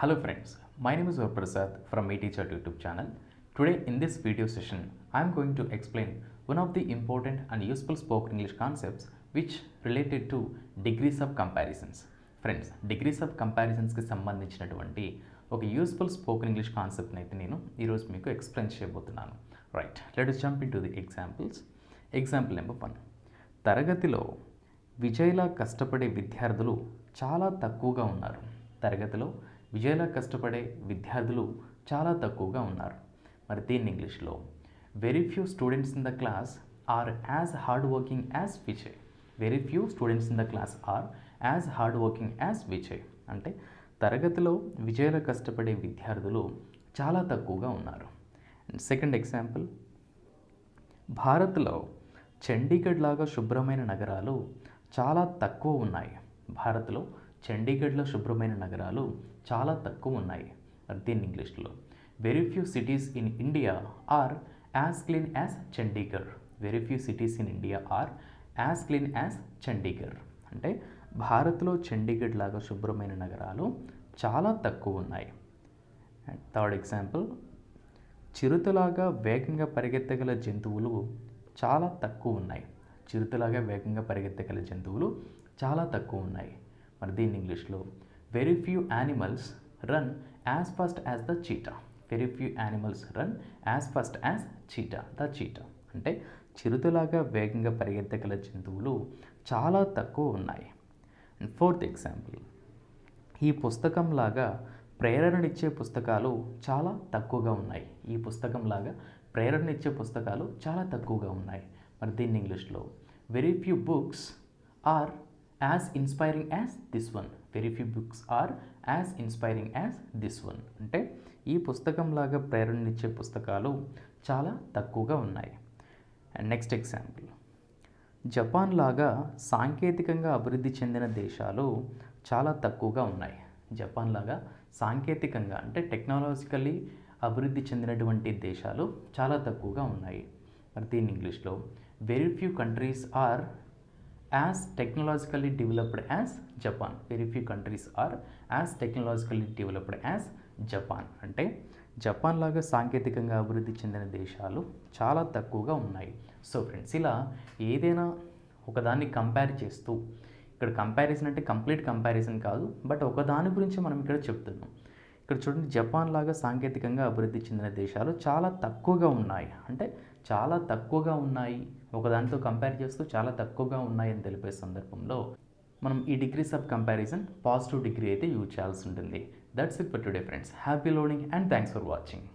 Hello friends, my name is Prasad from eTeacher YouTube channel. Today in this video session, I am going to explain one of the important and useful spoken English concepts which related to degrees of comparisons. Friends, degrees of comparisons కి సంబంధించినటువంటి ఒక useful spoken English కాన్సెప్ట్ని అయితే నేను ఈరోజు మీకు explain చేయబోతున్నాను. Right, let us jump in to the examples. Example number 1. తరగతిలో విజయ్లా కష్టపడే విద్యార్థులు చాలా తక్కువగా ఉన్నారు. తరగతిలో విజయ్లా కష్టపడే విద్యార్థులు చాలా తక్కువగా ఉన్నారు. మరి దీన్ని ఇంగ్లీష్లో very few students in the class are as hard working as Vijay. Very few students in the class are as hard working as Vijay అంటే తరగతిలో విజయ్లా కష్టపడే విద్యార్థులు చాలా తక్కువగా ఉన్నారు. సెకండ్ ఎగ్జాంపుల్, భారత్లో చండీగఢ్ లాగా శుభ్రమైన నగరాలు చాలా తక్కువ ఉన్నాయి. భారత్లో చండీగఢ్లో శుభ్రమైన నగరాలు చాలా తక్కువ ఉన్నాయి. దీన్ని ఇంగ్లీష్లో very few cities in India are as clean as Chandigarh. Very few cities in India are as clean as Chandigarh అంటే భారత్లో చండీగఢ్ లాగా శుభ్రమైన నగరాలు చాలా తక్కువ ఉన్నాయి. అండ్ థర్డ్ ఎగ్జాంపుల్, చిరుతలాగా వేగంగా పరిగెత్తగల జంతువులు చాలా తక్కువ ఉన్నాయి. చిరుతలాగా వేగంగా పరిగెత్తగల జంతువులు చాలా తక్కువ ఉన్నాయి. మరి దీన్ని ఇంగ్లీష్లో very few animals run as fast as the చీటా. Very few animals run as fast as చీటా the చీటా అంటే చిరుతలాగా వేగంగా పరిగెత్తగల జంతువులు చాలా తక్కువ ఉన్నాయి. అండ్ ఫోర్త్ ఎగ్జాంపుల్, ఈ పుస్తకంలాగా ప్రేరణనిచ్చే పుస్తకాలు చాలా తక్కువగా ఉన్నాయి. ఈ పుస్తకంలాగా ప్రేరణనిచ్చే పుస్తకాలు చాలా తక్కువగా ఉన్నాయి. మరి దీన్ని ఇంగ్లీష్లో very few books are as inspiring as this one. Very few books are as inspiring as this one అంటే ఈ పుస్తకంలాగా ప్రేరణనిచ్చే పుస్తకాలు చాలా తక్కువగా ఉన్నాయి. అండ్ నెక్స్ట్ ఎగ్జాంపుల్, జపాన్ లాగా సాంకేతికంగా అభివృద్ధి చెందిన దేశాలు చాలా తక్కువగా ఉన్నాయి. జపాన్ లాగా సాంకేతికంగా అంటే టెక్నాలజికల్లీ అభివృద్ధి చెందినటువంటి దేశాలు చాలా తక్కువగా ఉన్నాయి. మరి దీన్ని ఇంగ్లీష్లో very few countries are as technologically developed as Japan. Very few countries are as technologically developed as Japan అంటే జపాన్ లాగా సాంకేతికంగా అభివృద్ధి చెందిన దేశాలు చాలా తక్కువగా ఉన్నాయి. సో ఫ్రెండ్స్, ఇలా ఏదైనా ఒకదాన్ని కంపేర్ చేస్తూ, ఇక్కడ కంపారిజన్ అంటే కంప్లీట్ కంపారిజన్ కాదు, బట్ ఒకదాని గురించి మనం ఇక్కడ చెప్తున్నాం. ఇక్కడ చూడండి, జపాన్ లాగా సాంకేతికంగా అభివృద్ధి చెందిన దేశాలు చాలా తక్కువగా ఉన్నాయి అంటే చాలా తక్కువగా ఉన్నాయి, ఒకదానితో కంపేర్ చేస్తూ చాలా తక్కువగా ఉన్నాయి అని తెలిపే సందర్భంలో మనం ఈ degrees of comparison positive degree అయితే యూజ్ చేయాల్సి ఉంటుంది. That's it for today friends. Happy learning and thanks for watching.